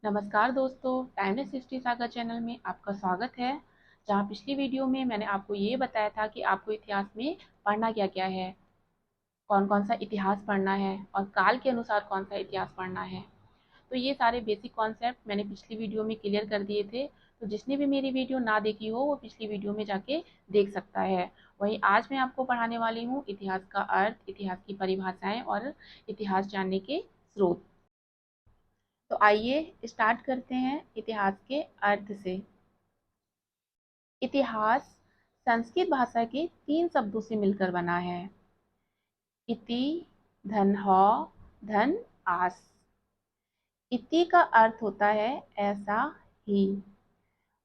नमस्कार दोस्तों, timeless history saga channel में आपका स्वागत है। जहां पिछली वीडियो में मैंने आपको ये बताया था कि आपको इतिहास में पढ़ना क्या क्या है, कौन कौन सा इतिहास पढ़ना है और काल के अनुसार कौन सा इतिहास पढ़ना है। तो ये सारे बेसिक कॉन्सेप्ट मैंने पिछली वीडियो में क्लियर कर दिए थे। तो जिसने भी मेरी वीडियो ना देखी हो वो पिछली वीडियो में जाके देख सकता है। वहीं आज मैं आपको पढ़ाने वाली हूँ इतिहास का अर्थ, इतिहास की परिभाषाएं और इतिहास जानने के स्रोत। तो आइए स्टार्ट करते हैं इतिहास के अर्थ से। इतिहास संस्कृत भाषा के 3 शब्दों से मिलकर बना है। इति, धन हौ, धन आस। इति का अर्थ होता है ऐसा ही।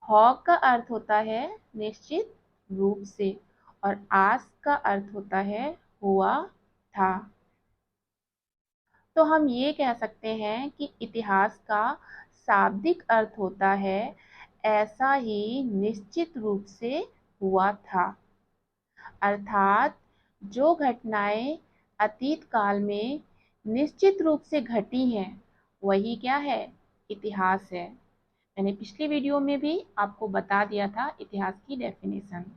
हौ का अर्थ होता है निश्चित रूप से और आस का अर्थ होता है हुआ था। तो हम ये कह सकते हैं कि इतिहास का शाब्दिक अर्थ होता है ऐसा ही निश्चित रूप से हुआ था। अर्थात जो घटनाएं अतीत काल में निश्चित रूप से घटी हैं वही क्या है, इतिहास है। मैंने पिछली वीडियो में भी आपको बता दिया था इतिहास की डेफिनेशन।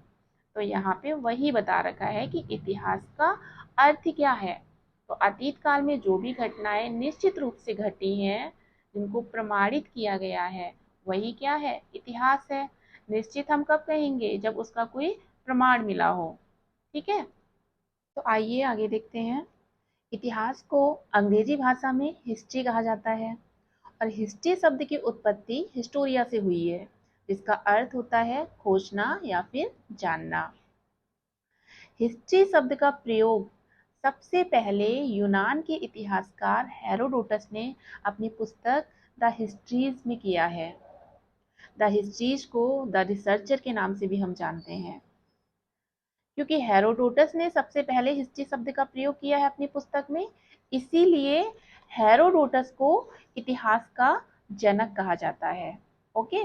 तो यहाँ पे वही बता रखा है कि इतिहास का अर्थ क्या है। तो अतीत काल में जो भी घटनाएं निश्चित रूप से घटी हैं, जिनको प्रमाणित किया गया है, वही क्या है, इतिहास है। निश्चित हम कब कहेंगे, जब उसका कोई प्रमाण मिला हो। ठीक है, तो आइए आगे देखते हैं। इतिहास को अंग्रेजी भाषा में हिस्ट्री कहा जाता है और हिस्ट्री शब्द की उत्पत्ति हिस्टोरिया से हुई है, जिसका अर्थ होता है खोजना या फिर जानना। हिस्ट्री शब्द का प्रयोग सबसे पहले यूनान के इतिहासकार हेरोडोटस ने अपनी पुस्तक द हिस्ट्रीज में किया है। द हिस्ट्रीज को द रिसर्चर के नाम से भी हम जानते हैं, क्योंकि हेरोडोटस ने सबसे पहले हिस्ट्री शब्द का प्रयोग किया है अपनी पुस्तक में, इसीलिए हेरोडोटस को इतिहास का जनक कहा जाता है। ओके,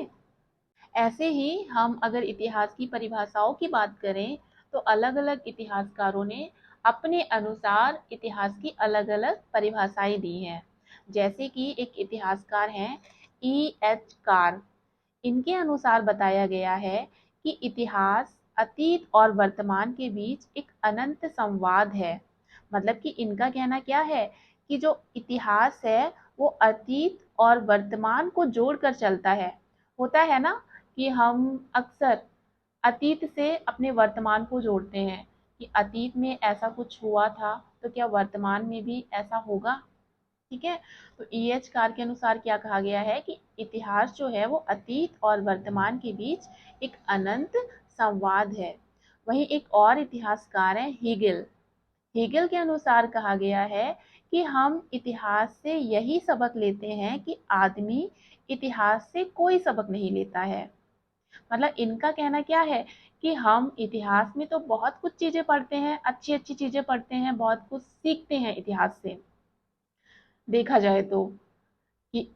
ऐसे ही हम अगर इतिहास की परिभाषाओं की बात करें तो अलग अलग इतिहासकारों ने अपने अनुसार इतिहास की अलग अलग परिभाषाएं दी हैं। जैसे कि एक इतिहासकार हैं E.H. कार। इनके अनुसार बताया गया है कि इतिहास अतीत और वर्तमान के बीच एक अनंत संवाद है। मतलब कि इनका कहना क्या है कि जो इतिहास है वो अतीत और वर्तमान को जोड़कर चलता है। होता है ना कि हम अक्सर अतीत से अपने वर्तमान को जोड़ते हैं कि अतीत में ऐसा कुछ हुआ था तो क्या वर्तमान में भी ऐसा होगा। ठीक है, तो E.H. कार के अनुसार क्या कहा गया है कि इतिहास जो है वो अतीत और वर्तमान के बीच एक अनंत संवाद है। वहीं एक और इतिहासकार है हीगल। हीगल के अनुसार कहा गया है कि हम इतिहास से यही सबक लेते हैं कि आदमी इतिहास से कोई सबक नहीं लेता है। मतलब इनका कहना क्या है कि हम इतिहास में तो बहुत कुछ चीजें पढ़ते हैं, अच्छी अच्छी चीजें पढ़ते हैं, बहुत कुछ सीखते हैं इतिहास से। देखा जाए तो कि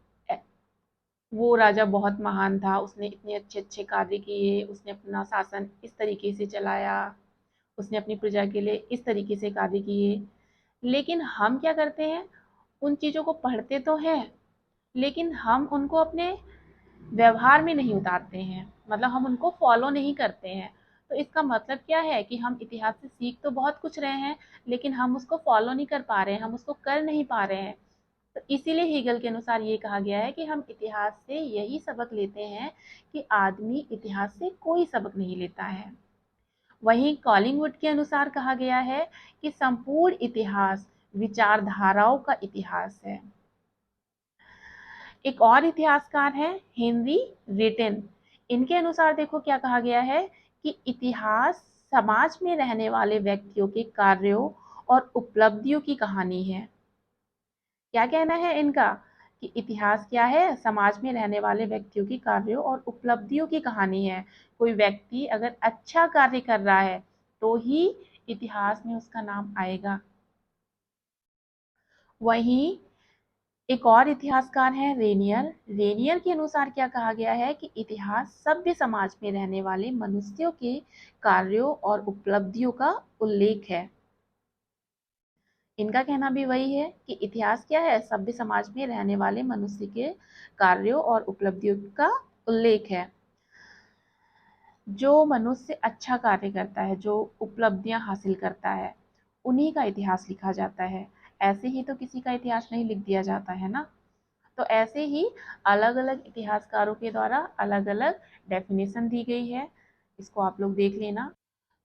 वो राजा बहुत महान था, उसने इतने अच्छे अच्छे कार्य किए, उसने अपना शासन इस तरीके से चलाया, उसने अपनी प्रजा के लिए इस तरीके से कार्य किए। लेकिन हम क्या करते हैं, उन चीज़ों को पढ़ते तो हैं लेकिन हम उनको अपने व्यवहार में नहीं उतारते हैं, मतलब हम उनको फॉलो नहीं करते हैं। तो इसका मतलब क्या है कि हम इतिहास से सीख तो बहुत कुछ रहे हैं लेकिन हम उसको फॉलो नहीं कर पा रहे हैं, हम उसको कर नहीं पा रहे हैं। तो इसीलिए हीगल के अनुसार ये कहा गया है कि हम इतिहास से यही सबक लेते हैं कि आदमी इतिहास से कोई सबक नहीं लेता है। वहीं कॉलिंगवुड के अनुसार कहा गया है कि संपूर्ण इतिहास विचारधाराओं का इतिहास है। एक और इतिहासकार हैं हेनरी रिटन। इनके अनुसार देखो क्या कहा गया है कि इतिहास समाज में रहने वाले व्यक्तियों के कार्यों और उपलब्धियों की कहानी है। क्या कहना है इनका कि इतिहास क्या है, समाज में रहने वाले व्यक्तियों की कार्यों और उपलब्धियों की कहानी है। कोई व्यक्ति अगर अच्छा कार्य कर रहा है तो ही इतिहास में उसका नाम आएगा। वहीं एक और इतिहासकार हैं रेनियर। रेनियर के अनुसार क्या कहा गया है कि इतिहास सभ्य समाज में रहने वाले मनुष्यों के कार्यों और उपलब्धियों का उल्लेख है। इनका कहना भी वही है कि इतिहास क्या है, सभ्य समाज में रहने वाले मनुष्य के कार्यों और उपलब्धियों का उल्लेख है। जो मनुष्य अच्छा कार्य करता है, जो उपलब्धियां हासिल करता है, उन्हीं का इतिहास लिखा जाता है। ऐसे ही तो किसी का इतिहास नहीं लिख दिया जाता है ना। तो ऐसे ही अलग अलग इतिहासकारों के द्वारा अलग अलग डेफिनेशन दी गई है, इसको आप लोग देख लेना।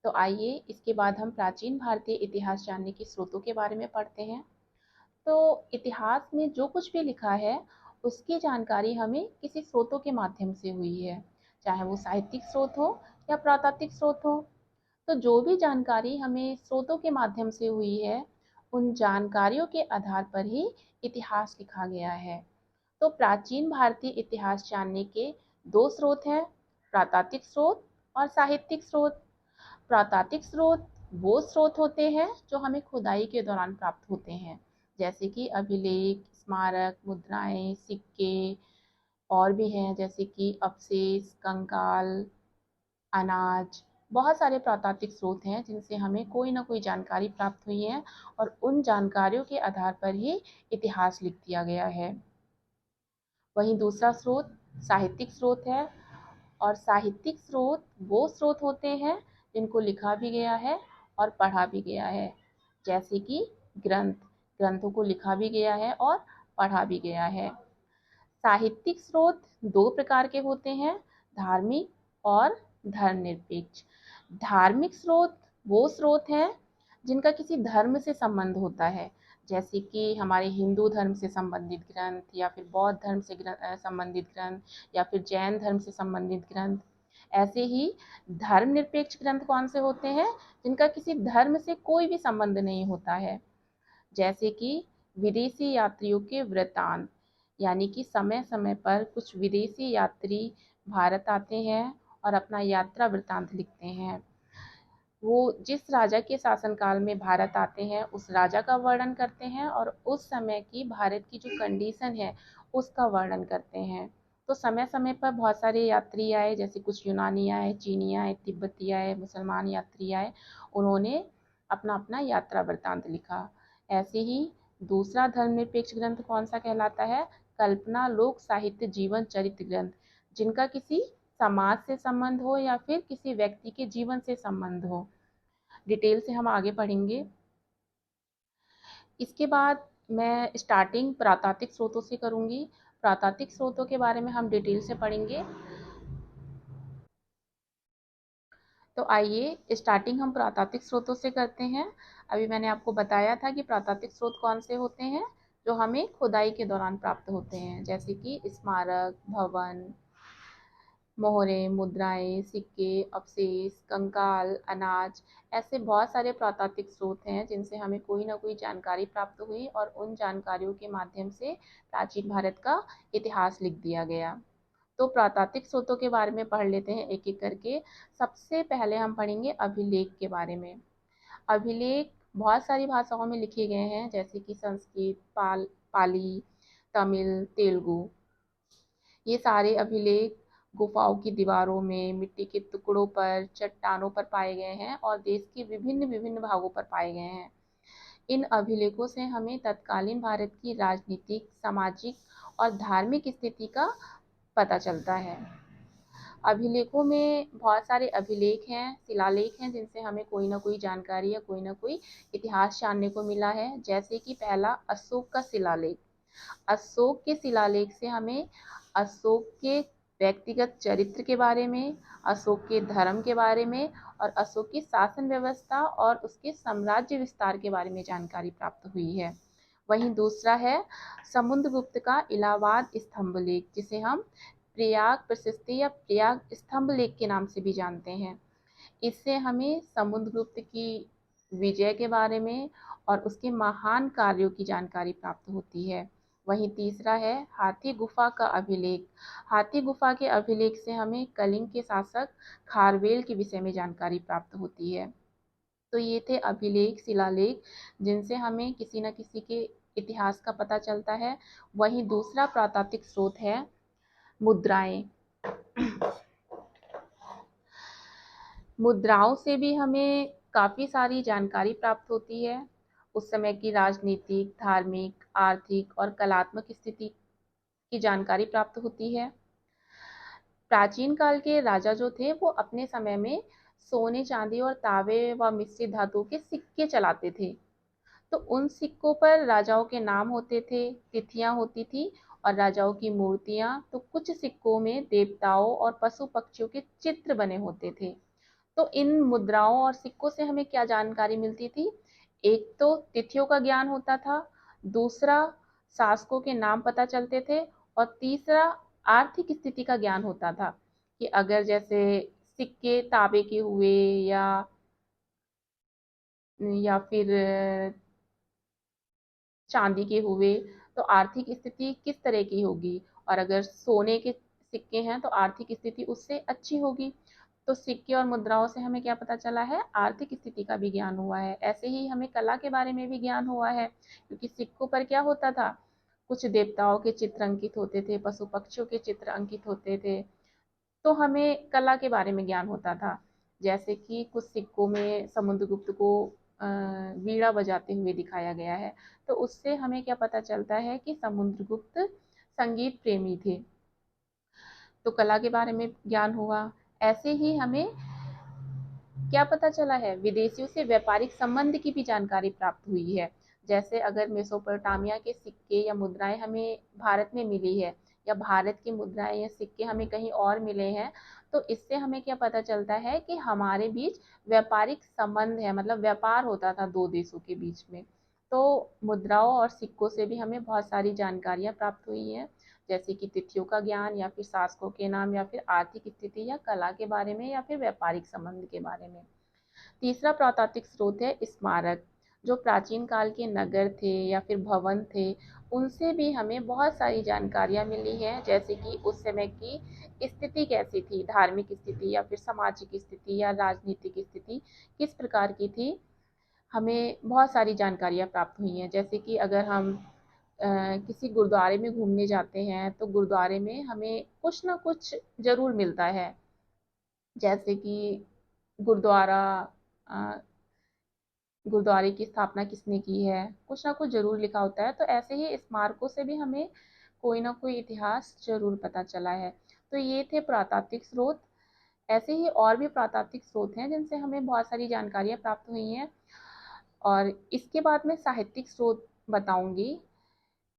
तो आइए इसके बाद हम प्राचीन भारतीय इतिहास जानने के स्रोतों के बारे में पढ़ते हैं। तो इतिहास में जो कुछ भी लिखा है उसकी जानकारी हमें किसी स्रोतों के माध्यम से हुई है, चाहे वो साहित्यिक स्रोत हो या प्रातात्विक स्रोत हो। तो जो भी जानकारी हमें स्रोतों के माध्यम से हुई है, उन जानकारियों के आधार पर ही इतिहास लिखा गया है। तो प्राचीन भारतीय इतिहास जानने के दो स्रोत हैं, प्रातात्विक स्रोत और साहित्यिक स्रोत। प्रातात्विक स्रोत वो स्रोत होते हैं जो हमें खुदाई के दौरान प्राप्त होते हैं, जैसे कि अभिलेख, स्मारक, मुद्राएं, सिक्के, और भी हैं जैसे कि अवशेष, कंकाल, अनाज। बहुत सारे प्रातात्विक स्रोत हैं जिनसे हमें कोई ना कोई जानकारी प्राप्त हुई है, और उन जानकारियों के आधार पर ही इतिहास लिख दिया गया है। वहीं दूसरा स्रोत साहित्यिक स्रोत है, और साहित्यिक स्रोत वो स्रोत होते हैं जिनको लिखा भी गया है और पढ़ा भी गया है, जैसे कि ग्रंथ। ग्रंथों को लिखा भी गया है और पढ़ा भी गया है। साहित्यिक स्रोत दो प्रकार के होते हैं, धार्मिक और धर्मनिरपेक्ष। धार्मिक स्रोत वो स्रोत हैं जिनका किसी धर्म से संबंध होता है, जैसे कि हमारे हिंदू धर्म से संबंधित ग्रंथ, या फिर बौद्ध धर्म से संबंधित ग्रंथ, या फिर जैन धर्म से संबंधित ग्रंथ। ऐसे ही धर्मनिरपेक्ष ग्रंथ कौन से होते हैं, जिनका किसी धर्म से कोई भी संबंध नहीं होता है, जैसे कि विदेशी यात्रियों के वृत्तांत। यानी कि समय समय पर कुछ विदेशी यात्री भारत आते हैं और अपना यात्रा वृत्तांत लिखते हैं। वो जिस राजा के शासनकाल में भारत आते हैं उस राजा का वर्णन करते हैं, और उस समय की भारत की जो कंडीशन है उसका वर्णन करते हैं। तो समय समय पर बहुत सारे यात्री आए, जैसे कुछ यूनानी आए, चीनी आए, तिब्बती आए, मुसलमान यात्री आए, उन्होंने अपना अपना यात्रा वृत्तांत लिखा। ऐसे ही दूसरा धर्मनिरपेक्ष ग्रंथ कौन सा कहलाता है, कल्पना लोक साहित्य जीवन चरित्र ग्रंथ, जिनका किसी समाज से संबंध हो या फिर किसी व्यक्ति के जीवन से संबंध हो। डिटेल से हम आगे पढ़ेंगे। इसके बाद मैं स्टार्टिंग प्रातात्विक स्रोतों से करूंगी। प्रातात्विक स्रोतों के बारे में हम डिटेल से पढ़ेंगे। तो आइए स्टार्टिंग हम प्रातात्विक स्रोतों से करते हैं। अभी मैंने आपको बताया था कि प्रातात्विक स्रोत कौन से होते हैं, जो हमें खुदाई के दौरान प्राप्त होते हैं, जैसे कि स्मारक, भवन, मोहरें, मुद्राएं, सिक्के, अवशेष, कंकाल, अनाज। ऐसे बहुत सारे प्रातात्विक स्रोत हैं जिनसे हमें कोई ना कोई जानकारी प्राप्त हुई, और उन जानकारियों के माध्यम से प्राचीन भारत का इतिहास लिख दिया गया। तो प्रातात्विक स्रोतों के बारे में पढ़ लेते हैं एक एक करके। सबसे पहले हम पढ़ेंगे अभिलेख के बारे में। अभिलेख बहुत सारी भाषाओं में लिखे गए हैं, जैसे कि संस्कृत, पाली, तमिल, तेलुगु। ये सारे अभिलेख गुफाओं की दीवारों में, मिट्टी के टुकड़ों पर, चट्टानों पर पाए गए हैं, और देश के विभिन्न विभिन्न भागों पर पाए गए हैं। इन अभिलेखों से हमें तत्कालीन भारत की राजनीतिक, सामाजिक और धार्मिक स्थिति का पता चलता है। अभिलेखों में बहुत सारे अभिलेख हैं, शिलालेख हैं, जिनसे हमें कोई ना कोई जानकारी या कोई ना कोई इतिहास जानने को मिला है। जैसे कि पहला अशोक का शिलालेख। अशोक के शिलालेख से हमें अशोक के व्यक्तिगत चरित्र के बारे में, अशोक के धर्म के बारे में, और अशोक की शासन व्यवस्था और उसके साम्राज्य विस्तार के बारे में जानकारी प्राप्त हुई है। वहीं दूसरा है समुद्रगुप्त का इलाहाबाद स्तंभ लेख, जिसे हम प्रयाग प्रशस्ति या प्रयाग स्तंभ लेख के नाम से भी जानते हैं। इससे हमें समुद्रगुप्त की विजय के बारे में और उसके महान कार्यों की जानकारी प्राप्त होती है। वहीं तीसरा है हाथी गुफा का अभिलेख। हाथी गुफा के अभिलेख से हमें कलिंग के शासक खारवेल के विषय में जानकारी प्राप्त होती है। तो ये थे अभिलेख, शिलालेख, जिनसे हमें किसी न किसी के इतिहास का पता चलता है। वहीं दूसरा प्रातात्विक स्रोत है मुद्राएं। मुद्राओं से भी हमें काफ़ी सारी जानकारी प्राप्त होती है। उस समय की राजनीतिक, धार्मिक, आर्थिक और कलात्मक स्थिति की जानकारी प्राप्त होती है। प्राचीन काल के राजा जो थे वो अपने समय में सोने, चांदी और तांबे व मिश्रित धातु के सिक्के चलाते थे। तो उन सिक्कों पर राजाओं के नाम होते थे, तिथियां होती थी और राजाओं की मूर्तियां। तो कुछ सिक्कों में देवताओं और पशु पक्षियों के चित्र बने होते थे। तो इन मुद्राओं और सिक्कों से हमें क्या जानकारी मिलती थी? एक तो तिथियों का ज्ञान होता था, दूसरा शासकों के नाम पता चलते थे और तीसरा आर्थिक स्थिति का ज्ञान होता था कि अगर जैसे सिक्के तांबे के हुए या फिर चांदी के हुए तो आर्थिक स्थिति किस तरह की होगी, और अगर सोने के सिक्के हैं तो आर्थिक स्थिति उससे अच्छी होगी। तो सिक्के और मुद्राओं से हमें क्या पता चला है? आर्थिक स्थिति का भी ज्ञान हुआ है। ऐसे ही हमें कला के बारे में भी ज्ञान हुआ है, क्योंकि सिक्कों पर क्या होता था? कुछ देवताओं के चित्र अंकित होते थे, पशु पक्षियों के चित्र अंकित होते थे। तो हमें कला के बारे में ज्ञान होता था। जैसे कि कुछ सिक्कों में समुद्रगुप्त को वीणा बजाते हुए दिखाया गया है। तो उससे हमें क्या पता चलता है कि समुद्रगुप्त संगीत प्रेमी थे। तो कला के बारे में ज्ञान हुआ। ऐसे ही हमें क्या पता चला है? विदेशियों से व्यापारिक संबंध की भी जानकारी प्राप्त हुई है। जैसे अगर मेसोपोटामिया के सिक्के या मुद्राएं हमें भारत में मिली है, या भारत की मुद्राएं या सिक्के हमें कहीं और मिले हैं, तो इससे हमें क्या पता चलता है कि हमारे बीच व्यापारिक संबंध है, मतलब व्यापार होता था दो देशों के बीच में। तो मुद्राओं और सिक्कों से भी हमें बहुत सारी जानकारियां प्राप्त हुई हैं, जैसे कि तिथियों का ज्ञान, या फिर शासकों के नाम, या फिर आर्थिक स्थिति या कला के बारे में, या फिर व्यापारिक संबंध के बारे में। तीसरा प्रातात्विक स्रोत है स्मारक। जो प्राचीन काल के नगर थे या फिर भवन थे, उनसे भी हमें बहुत सारी जानकारियां मिली हैं, जैसे कि उस समय की स्थिति कैसी थी, धार्मिक स्थिति या फिर सामाजिक स्थिति या राजनीतिक स्थिति किस प्रकार की थी। हमें बहुत सारी जानकारियां प्राप्त हुई हैं। जैसे कि अगर हम किसी गुरुद्वारे में घूमने जाते हैं तो गुरुद्वारे में हमें कुछ ना कुछ जरूर मिलता है। जैसे कि गुरुद्वारा गुरुद्वारे की स्थापना किसने की है, कुछ ना कुछ जरूर लिखा होता है। तो ऐसे ही स्मारकों से भी हमें कोई ना कोई इतिहास जरूर पता चला है। तो ये थे प्रातात्विक स्रोत। ऐसे ही और भी प्रातात्विक स्रोत हैं जिनसे हमें बहुत सारी जानकारियां प्राप्त हुई हैं। और इसके बाद मैं साहित्यिक स्रोत बताऊंगी।